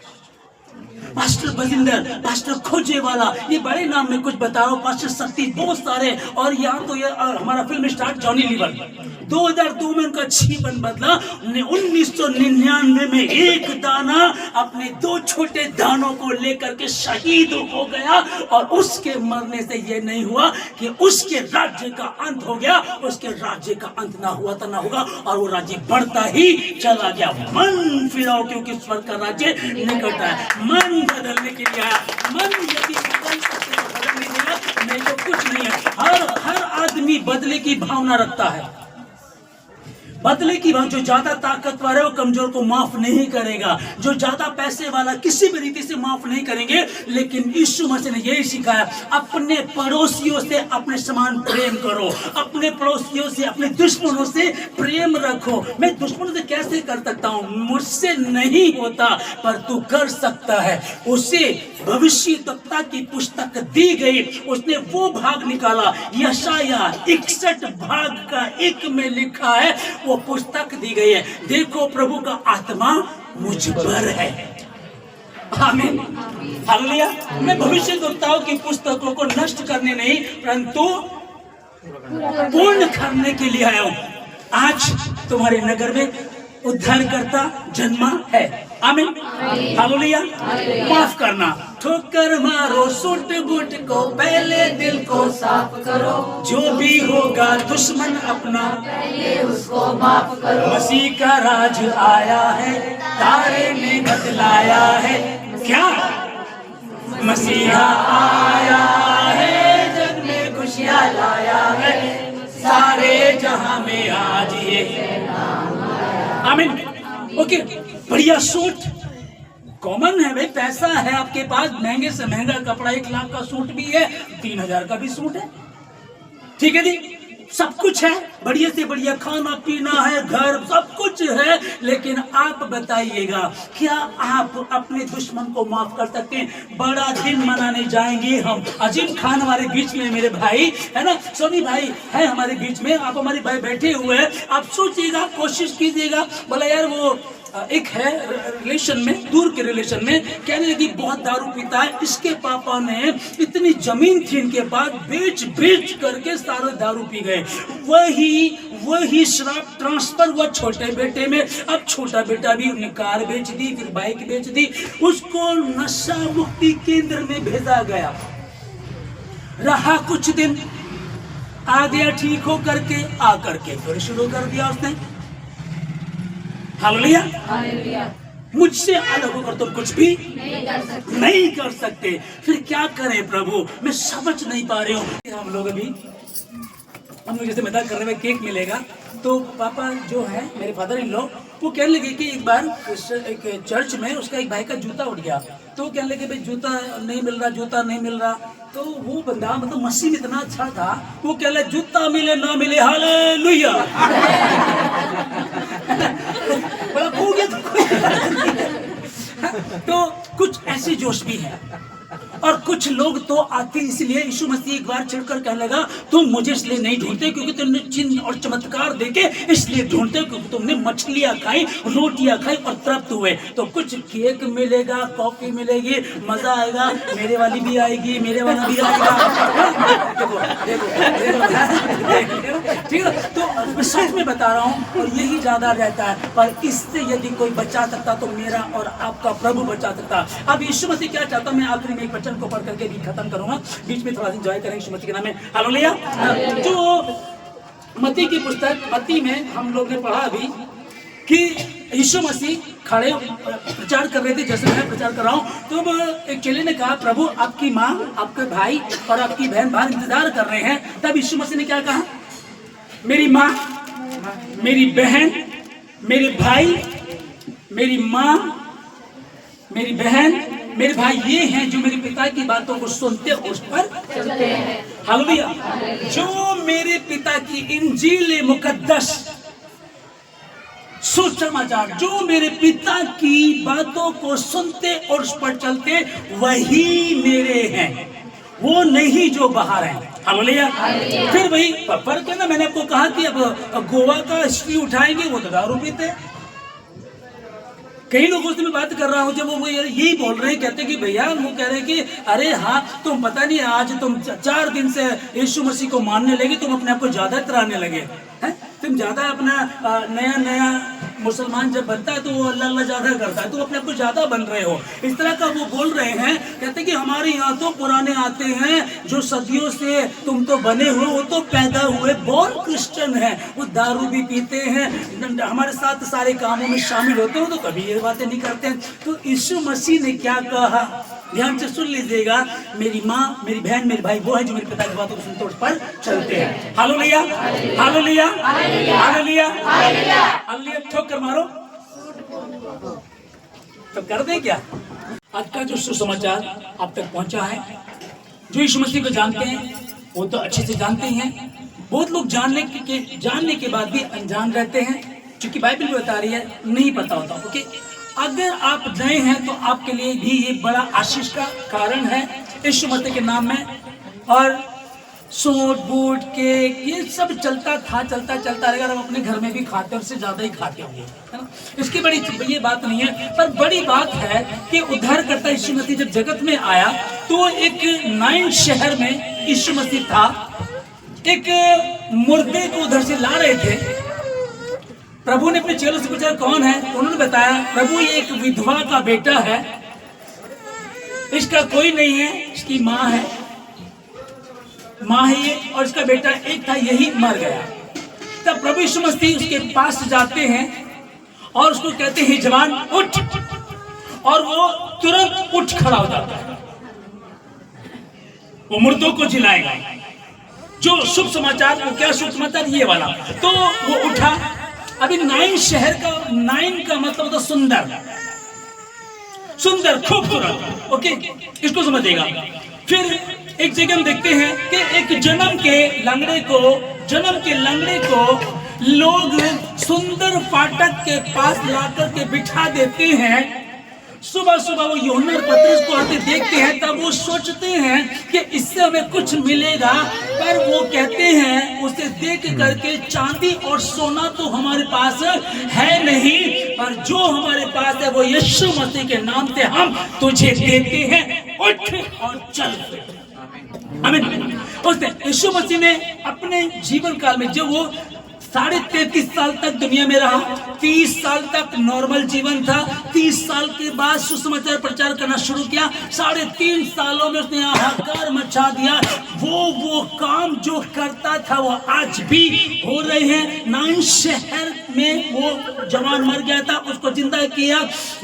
पास्टर बजिंदर, पास्टर खोजेवाला, ये बड़े नाम में कुछ बताओ, पास्टर सती, बहुत सारे। और यहाँ तो ये हमारा फिल्म स्टार जॉनी लीवर 2002 में उनका जीवन बदला। 1999 में एक दाना अपने 2 छोटे दानों को लेकर के शहीद हो गया। और उसके मरने से ये नहीं हुआ कि उसके राज्य का अंत हो गया, उसके राज्य का अंत ना हुआ तो ना होगा और वो राज्य बढ़ता ही चला गया। मन फिराओ क्योंकि स्वर्ग का राज्य निकट है। मन बदलने के लिए आया। मन यदि बदल सकते तो बदलने के लिए, नहीं तो कुछ नहीं है। हर आदमी बदले की भावना रखता है। बदले की भावना, जो ज्यादा ताकतवर है वो कमजोर को माफ नहीं करेगा, जो ज्यादा पैसे वाला किसी भी रीति से माफ नहीं करेंगे। लेकिन यीशु मसीह ने यही सिखाया, अपने पड़ोसियों से अपने समान प्रेम करो, अपने पड़ोसियों से, अपने दुश्मनों से प्रेम रखो। मैं दुश्मनों से कैसे कर सकता हूं? मुझसे नहीं होता, पर तू कर सकता है। उसे भविष्यवक्ता की पुस्तक दी गई, उसने वो भाग निकाला, यशाया 61 भाग का 1 में लिखा है, वो पुस्तक दी गई है। देखो प्रभु का आत्मा मुझ पर है। आमीन, हालेलुया। मैं भविष्यवक्ताओं की पुस्तकों को नष्ट करने नहीं, परंतु पूर्ण करने के लिए आया हूं। आज तुम्हारे नगर में उद्धारकर्ता जन्मा है। आमीन, हालेलुया। माफ करना, ठोकर मारो सूट बूट को, पहले दिल को साफ करो। जो भी होगा दुश्मन अपना, पहले उसको माफ करो। मसीह का राज आया है, तारे ने बतलाया है। क्या? मसीहा आया है, जग में खुशियां लाया है, सारे जहां में आज ये। आमीन। ओके, बढ़िया सूट कॉमन है भाई, पैसा है आपके पास, महंगे से महंगा कपड़ा 1 लाख का सूट भी है, 3000 का भी सूट है, ठीक है जी, सब कुछ है, बढ़िया से बढ़िया खाना पीना है, घर सब कुछ है। लेकिन आप बताइएगा, क्या आप अपने दुश्मन को माफ कर सकते हैं? बड़ा दिन मनाने जाएंगे हम। अजीम खान हमारे बीच में, मेरे भाई है ना, सोनी भाई है हमारे बीच में, आप हमारे भाई बैठे हुए हैं। आप सोचिएगा, कोशिश कीजिएगा, बोला यार वो एक है रिलेशन में, दूर के रिलेशन में, कहने लगी बहुत दारू पीता है, इसके पापा ने इतनी जमीन थी इनके पास, बेच करके सारे दारू पी गए। वही श्राप ट्रांसफर हुआ छोटे बेटे में। अब छोटा बेटा भी, उन्हें कार बेच दी, फिर बाइक बेच दी, उसको नशा मुक्ति केंद्र में भेजा गया। रहा कुछ दिन, आ गया ठीक हो करके, आ करके फिर शुरू कर दिया उसने। हालेलुया। मुझसे अलग होकर तुम कुछ भी नहीं कर सकते। फिर क्या करें प्रभु? मैं समझ नहीं पा रहे हूँ। हम लोग अभी हम लोग जैसे मजाक कर रहे हैं केक मिलेगा, तो पापा जो है मेरे फादर इन लॉ वो कहने लगे कि एक बार एक चर्च में उसका एक भाई का जूता उठ गया, तो वो कहने लगे भाई जूता नहीं मिल रहा, जूता नहीं मिल रहा। तो वो बंदा मतलब मसीह में इतना अच्छा था, वो कह रहा जूता मिले ना मिले हालेलुया बड़ा हो गया। तो कुछ ऐसे जोश भी है, और कुछ लोग तो आते इसलिए यीशु मसीह एक बार चिढ़कर कहने लगा तुम मुझे इसलिए नहीं ढूंढते क्योंकि तुमने चिन्ह और चमत्कार देके इसलिए ढूंढते क्योंकि तुमने मछलियां खाई, रोटियां खाई और तृप्त हुए। तो कुछ केक मिलेगा, कॉफी मिलेगी, मजा आएगा, मेरे वाली भी आएगी, मेरे वाला भी आएगा। देखो देखो ठीक है। तो मैं सच में बता रहा हूँ, और यही ज्यादा रहता है, पर इससे यदि कोई बचा सकता तो मेरा और आपका प्रभु बचा सकता। अब यीशु मसीह क्या चाहता, मैं आखिरी में एक वचन को पढ़ करके भी खत्म करूंगा, बीच में थोड़ा एंजॉय करेंगे यीशु मसीह के नाम में। हालेलुया। जो मत्ती की पुस्तक मत्ती में हम लोग ने पढ़ा अभी कि यीशु मसीह खड़े प्रचार कर रहे थे, जैसे मैं प्रचार कर रहा हूँ। तो एक चेले ने कहा प्रभु आपकी माँ, आपके भाई और आपकी बहन बाहर इंतजार कर रहे हैं। तब यीशु मसीह ने क्या कहा, मेरी माँ, मेरी बहन, मेरे भाई, मेरी माँ, मेरी बहन, मेरे भाई ये हैं जो मेरे पिता की बातों को सुनते उस पर चलते हैं। हालेलुया। जो मेरे पिता की इंजील मुकद्दस सुसमाचार, जो मेरे पिता की बातों को सुनते और उस पर चलते वही मेरे हैं, वो नहीं जो बाहर हैं। हालेलुया। फिर वही फर्क है ना, मैंने आपको कहा कि अब गोवा का हिस्ट्री उठाएंगे, वो तो दारू पीते। कई लोगों से मैं बात कर रहा हूँ, जब वो यही बोल रहे हैं, कहते कि भैया, वो कह रहे हैं कि अरे हाँ तुम पता नहीं आज तुम 4 दिन से यीशु मसीह को मानने लगे, तुम अपने आप को ज्यादा तराने लगे हैं, तुम ज्यादा अपना नया नया मुसलमान जब बनता है तो वो अल्लाह अल्लाह ज्यादा करता है, तुम अपने आप को ज्यादा बन रहे हो। इस तरह का वो बोल रहे हैं। कहते कि हमारे यहाँ तो पुराने आते हैं जो सदियों से तुम तो बने हुए, वो तो पैदा हुए बॉर्न क्रिश्चियन है, वो दारू भी पीते हैं, हमारे साथ सारे कामों में शामिल होते हैं, तो कभी ये बातें नहीं करते हैं। तो यीशु मसीह ने क्या कहा, ध्यान से सुन लीजिएगा, मेरी माँ, मेरी बहन, मेरे भाई वो है जो मेरे पिता की बातों को सुनते उस पर चलते हैं। Hallelujah, hallelujah, hallelujah, hallelujah. ठोकर मारो तो कर दे क्या। आज का जो सुसमाचार आप तक पहुंचा है, जो यीशु मसीह को जानते हैं वो तो अच्छे से जानते ही हैं। बहुत लोग जानने के बाद भी अनजान रहते हैं, क्योंकि बाइबल भी बता रही है नहीं पता होता। ओके, अगर आप नए हैं तो आपके लिए भी ये बड़ा आशीष का कारण है यीशु मसीह के नाम में। और सूट बूट केक ये सब चलता रहेगा, हम अपने घर में भी खाते हैं, उससे ज्यादा ही खाते होंगे, है ना। इसकी बड़ी ये बात नहीं है, पर बड़ी बात है कि उद्धारकर्ता यीशु मसीह जब जगत में आया तो एक नाइन शहर में यीशु मसीह था, एक मुर्दे को उधर से ला रहे थे। प्रभु ने अपने चेलों से पूछा कौन है, तो उन्होंने बताया प्रभु ये एक विधवा का बेटा है, इसका कोई नहीं है, इसकी माँ है ये, और इसका बेटा एक था यही मर गया। तब प्रभु यीशु मसीह उसके पास जाते हैं और उसको कहते हैं जवान उठ, और वो तुरंत उठ खड़ा हो जाता है, वो मुर्दों को जिलाएगा। जो शुभ समाचार, वो क्या शुभ समाचार, ये वाला। तो वो उठा। अभी नाइन शहर का, नाइन का मतलब होता सुंदर खूबसूरत। ओके, इसको समझेगा। फिर एक जगह हम देखते हैं कि एक जन्म के लंगड़े को लोग सुंदर फाटक के पास लाकर के बिठा देते हैं। सुबह सुबह वो यूहन्ना और पतरस को आते देखते हैं, तब वो सोचते हैं कि इससे हमें कुछ मिलेगा, पर वो कहते हैं उसे देख करके चांदी और सोना तो हमारे पास है नहीं, पर जो हमारे पास है वो यीशु मसीह के नाम से हम तुझे देते हैं, उठ और चल। आमीन। उसने यीशु मसीह ने अपने जीवन काल में, जब वो 33.5 साल तक दुनिया में रहा, 30 साल तक नॉर्मल जीवन था, 30 साल के बाद सुसमाचार प्रचार करना शुरू किया। 3.5 सालों में उसने हाहाकार मचा दिया। वो काम जो करता था वो आज भी हो रहे हैं। नाइन शहर में वो जवान मर गया था, उसको जिंदा किया।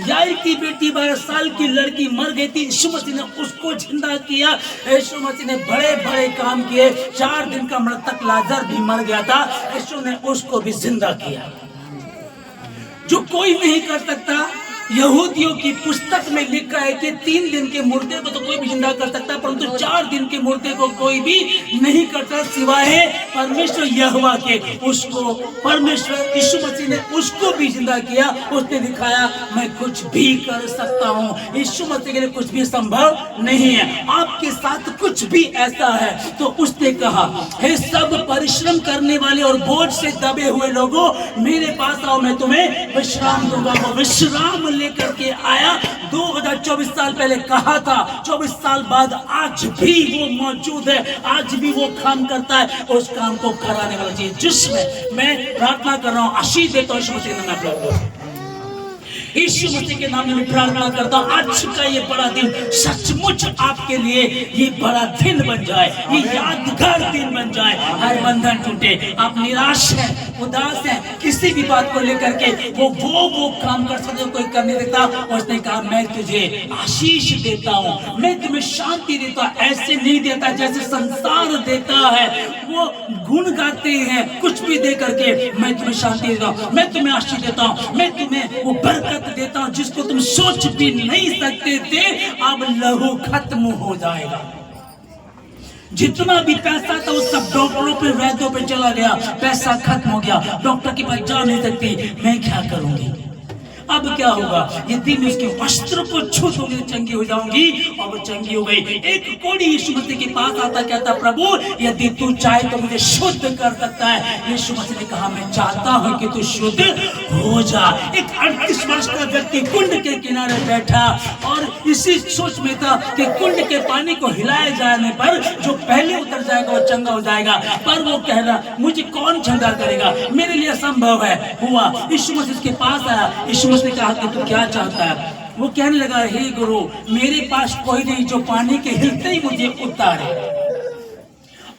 यार की बेटी 12 साल की लड़की मर गई थी, यीशु मसीह ने उसको जिंदा किया। यीशु मसीह ने बड़े बड़े काम किए। 4 दिन का मृतक लाजर भी मर गया था, यीशु ने उसको भी जिंदा किया। जो कोई नहीं कर सकता, यहूदियों की पुस्तक में लिखा है कि 3 दिन के मुर्दे को तो कोई भी जिंदा कर सकता है, परंतु 4 दिन के मुर्दे को कोई भी नहीं करता सिवाय परमेश्वर यहोवा के। उसको परमेश्वर यीशु मसीह ने उसको भी जिंदा किया। उसने दिखाया मैं कुछ भी कर सकता हूँ। यीशु मसीह के लिए कुछ भी संभव नहीं है। आपके साथ कुछ भी ऐसा है तो उसने कहा, हे सब परिश्रम करने वाले और बोझ से दबे हुए लोगों, मेरे पास आओ, मैं तुम्हें विश्राम दूंगा। वो विश्राम लेकर के आया। 2024 साल पहले कहा था, 24 साल बाद आज भी वो मौजूद है, आज भी वो काम करता है। उस काम को कराने वाला चाहिए जिसमें मैं प्रार्थना कर रहा हूं, आशीष देता हूं यीशु मसीह के नाम में। यीशु मसीह के नाम में प्रार्थना करता हूं, आज का ये बड़ा दिन सचमुच आपके लिए ये बड़ा दिन बन जाए, ये यादगार दिन बन जाए। हर बंधन टूटे। आप निराश हैं, उदास हैं, किसी भी बात को लेकर के वो काम कर सकते हो, कोई कर नहीं देता। उसने कहा मैं तुझे आशीष देता हूँ, मैं तुम्हें शांति देता हूँ। ऐसे नहीं देता जैसे संसार देता है। वो गुण गाते हैं कुछ भी दे करके, मैं तुम्हें शांति देता हूँ, मैं तुम्हें आशीष देता हूँ, मैं तुम्हें वो बरकत देता हूँ जिसको तुम सोच भी नहीं सकते थे। अब लहू खत्म हो जाएगा। जितना भी पैसा था वो सब डॉक्टरों पे, वैद्यों पे चला गया। पैसा खत्म हो गया, डॉक्टर के पास जा नहीं सकती। मैं क्या करूंगी? अब क्या होगा? यदि मैं उसके वस्त्र को छू दूंगी तो चंगी हो जाऊंगी। और वो चंगी हो गई। एक कोढ़ी यीशु मसीह के पास आता, कहता प्रभु यदि तू चाहे तो मुझे शुद्ध कर सकता है। यीशु मसीह ने कहा मैं चाहता हूं कि तू शुद्ध हो जा। एक 38 वर्ष का व्यक्ति कुंड के किनारे बैठा और इसी सोच में था कि कुंड के पानी को हिलाए जाने पर जो पहले उतर जाएगा वो चंगा हो जाएगा। पर वो कह रहा मुझे कौन चंगा करेगा, मेरे लिए असंभव है। हुआ यीशु मसीह के पास आया। यीशु उसने कहा कि तू क्या चाहता है? वो कहने लगा हे गुरु, मेरे पास कोई नहीं जो पानी के हिलते ही मुझे उतारे।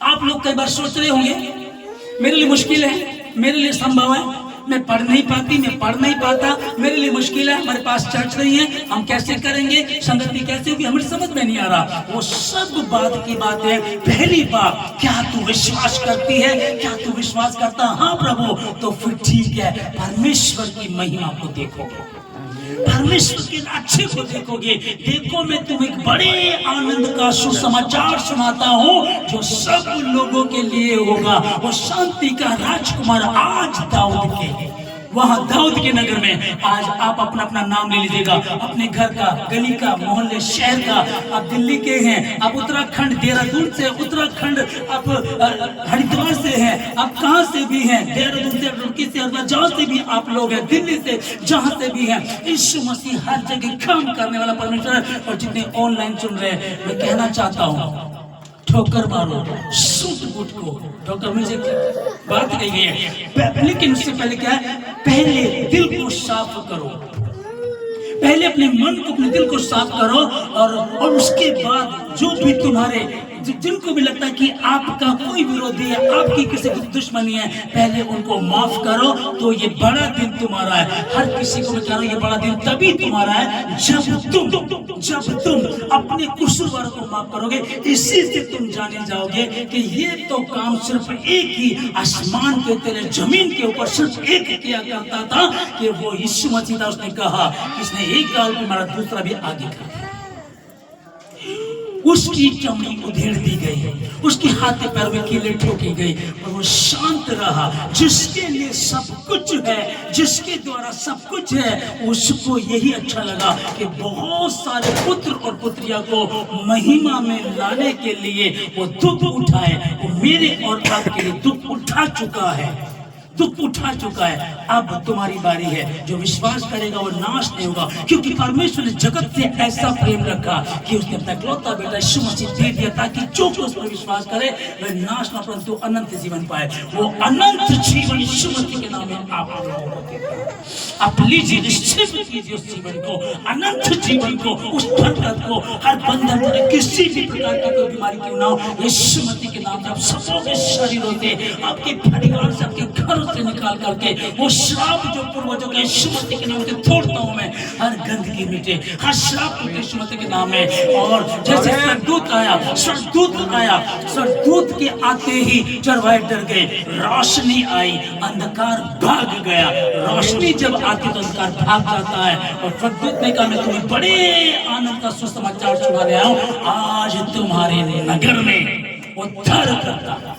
आप लोग कई बार सोच रहे होंगे मेरे लिए मुश्किल है, मेरे लिए संभव है, मैं पढ़ नहीं पाती, मैं पढ़ नहीं पाता, मेरे लिए मुश्किल है, हमारे पास चर्च नहीं है, हम कैसे करेंगे, संगति कैसे होगी, हमें समझ में नहीं आ रहा। वो सब बात की बात है। पहली बात, क्या तू विश्वास करती है? क्या तू विश्वास करता? हाँ प्रभु, तो फिर ठीक है, परमेश्वर की महिमा को देखोगे, परमेश्वर के अच्छे को देखोगे। देखो मैं तुम्हें एक बड़े आनंद का सुसमाचार सुनाता हूँ जो सब लोगों के लिए होगा। वो शांति का राजकुमार आज दाऊद के, वहां दाऊद के नगर में आज आप अपना अपना नाम ले लीजिएगा, अपने घर का, गली का, मोहल्ले, शहर का। आप दिल्ली के हैं, आप उत्तराखंड, देहरादून से, उत्तराखंड, आप हरिद्वार से हैं, आप कहां से भी हैं, देहरादून से, रुड़की से, जहां से भी आप लोग हैं, दिल्ली से, जहां से भी हैं, यीशु मसीह हर जगह काम करने वाला परमेश्वर। और जितने ऑनलाइन सुन रहे हैं, मैं कहना चाहता हूं ठोकर मारो सूट बूट को। डॉक्टर मुझे बात कही गई है, लेकिन उससे पहले क्या है? पहले दिल को साफ करो, पहले अपने मन को, अपने दिल को साफ करो। और उसके बाद जो भी तुम्हारे, जिनको भी लगता है कि आपका कोई विरोधी है, आपकी किसी की दुश्मनी है, पहले उनको माफ करो। तो ये बड़ा दिन तुम्हारा है। हर किसी को मैं कह रहा हूं ये बड़ा दिन तभी तुम्हारा है जब तुम अपने कसूरवारों को माफ करोगे। इसी से तुम जाने जाओगे कि ये तो काम सिर्फ एक ही आसमान के तेरे जमीन के ऊपर सिर्फ एक किया करता था कि वो यीशु मसीह था। उसने कहा इसने एक गाल पे मारा, दूसरा भी आगे का। उसकी चमड़ी उधेड़ दी गई, उसके हाथ पैर में कीलें ठोकी गई, और वो शांत रहा। जिसके लिए सब कुछ है, जिसके द्वारा सब कुछ है, उसको यही अच्छा लगा कि बहुत सारे पुत्र और पुत्रियां को महिमा में लाने के लिए वो दुख उठाए। वो मेरे और आपके लिए दुख उठा चुका है, दुख उठा चुका है। अब तुम्हारी बारी है। जो विश्वास करेगा वो नाश नहीं होगा, क्योंकि परमेश्वर ने जगत से ऐसा प्रेम रखा कि उसने अपना इकलौता बेटा यीशु मसीह दे दिया ताकि जो कोई उस पर विश्वास करे वह नाश ना परंतु अनंत जीवन पाए। वो अनंत जीवन यीशु मसीह के नाम में आप लोगों को देता है। आप लीजिए, निश्चित कीजिए उस जीवन को, अनंत जीवन को, उस बरकत को। हर बंधन में किसी भी प्रकार की कोई बीमारी क्यों ना हो, यीशु मसीह के नाम से आप सबों के शरीरों से, आपके परिवार से, आपके घरों से से निकाल करके वो श्राप जो पूर्वजों के यीशु मसीह के नाम से तोड़ता हूँ मैं। हर गंदगी मिटे, हर श्राप टूटे यीशु मसीह के नाम में। और जैसे स्वर्गदूत आया, स्वर्गदूत के आते ही चरवाहे डर गए, रोशनी आई, अंधकार भाग गया। रोशनी जब आती तो अंधकार भाग जाता है। और स्वर्गदूत ने कहा मैं तुम्हें बड़े आनंद का सुसमाचार सुनाने आया हूं, आज तुम्हारे नगर में उद्धार करता,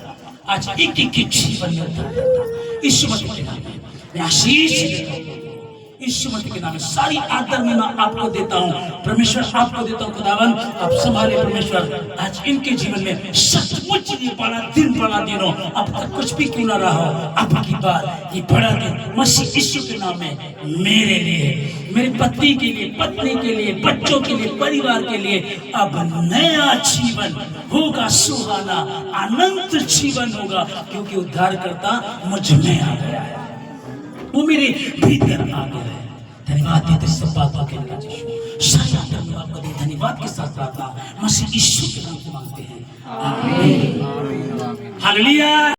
आज एक जीवन में उद्धार करता। यीशु मसीह के नाम में मैं आशीष देता हूं, यीशु मसीह के नाम में सारी आदर में मैं आपको देता हूं। परमेश्वर आपको देता हूं, खुदावन आप संभाले परमेश्वर। आज इनके जीवन में सचमुच ये बड़ा दिन हो, अब तक कुछ भी क्यों ना रहा हो, अब की बार ये बड़ा दिन मसीह यीशु के नाम में मेरे लिए, मेरे पति के लिए, पत्नी के लिए, बच्चों के लिए, परिवार के लिए अब नया जीवन होगा, सुहाना अनंत जीवन होगा, क्योंकि उद्धारकर्ता मुझ में आ गया है, वो मेरे भीतर आ गया है। धन्यवाद देते सब बातों के लिए। सारी धन्यवाद को धन्यवाद के साथ प्रार्थना मसीह यीशु के नाम से मांगते हैं, आमीन। हालेलुया।